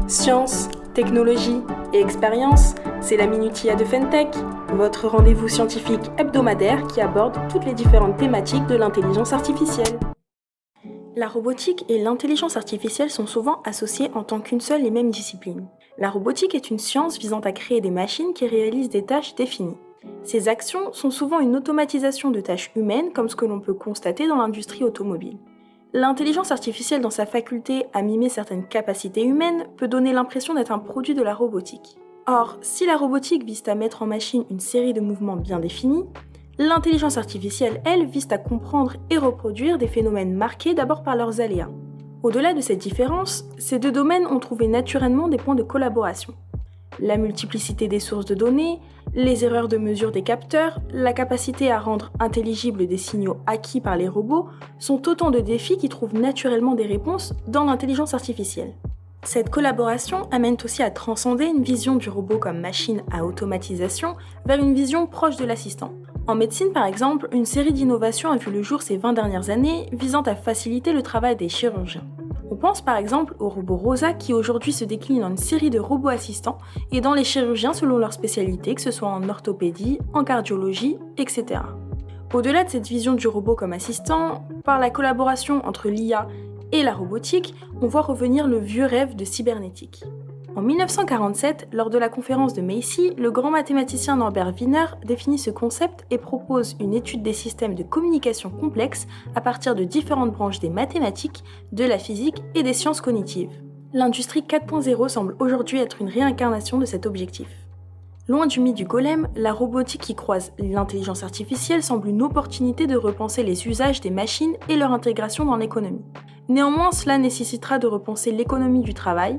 Science, technologie et expérience, c'est la Minutia de Fentech, votre rendez-vous scientifique hebdomadaire qui aborde toutes les différentes thématiques de l'intelligence artificielle. La robotique et l'intelligence artificielle sont souvent associées en tant qu'une seule et même discipline. La robotique est une science visant à créer des machines qui réalisent des tâches définies. Ces actions sont souvent une automatisation de tâches humaines comme ce que l'on peut constater dans l'industrie automobile. L'intelligence artificielle, dans sa faculté à mimer certaines capacités humaines, peut donner l'impression d'être un produit de la robotique. Or, si la robotique vise à mettre en machine une série de mouvements bien définis, l'intelligence artificielle, elle, vise à comprendre et reproduire des phénomènes marqués d'abord par leurs aléas. Au-delà de cette différence, ces deux domaines ont trouvé naturellement des points de collaboration. La multiplicité des sources de données, les erreurs de mesure des capteurs, la capacité à rendre intelligibles des signaux acquis par les robots sont autant de défis qui trouvent naturellement des réponses dans l'intelligence artificielle. Cette collaboration amène aussi à transcender une vision du robot comme machine à automatisation vers une vision proche de l'assistant. En médecine, par exemple, une série d'innovations a vu le jour ces 20 dernières années visant à faciliter le travail des chirurgiens. On pense par exemple au robot Rosa qui aujourd'hui se décline en une série de robots assistants aidant les chirurgiens selon leur spécialité, que ce soit en orthopédie, en cardiologie, etc. Au-delà de cette vision du robot comme assistant, par la collaboration entre l'IA et la robotique, on voit revenir le vieux rêve de cybernétique. En 1947, lors de la conférence de Macy, le grand mathématicien Norbert Wiener définit ce concept et propose une étude des systèmes de communication complexes à partir de différentes branches des mathématiques, de la physique et des sciences cognitives. L'industrie 4.0 semble aujourd'hui être une réincarnation de cet objectif. Loin du mythe du golem, la robotique qui croise l'intelligence artificielle semble une opportunité de repenser les usages des machines et leur intégration dans l'économie. Néanmoins, cela nécessitera de repenser l'économie du travail.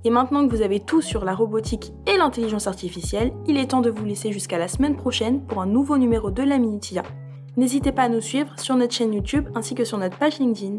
Et maintenant que vous avez tout sur la robotique et l'intelligence artificielle, il est temps de vous laisser jusqu'à la semaine prochaine pour un nouveau numéro de la Minutia. N'hésitez pas à nous suivre sur notre chaîne YouTube ainsi que sur notre page LinkedIn.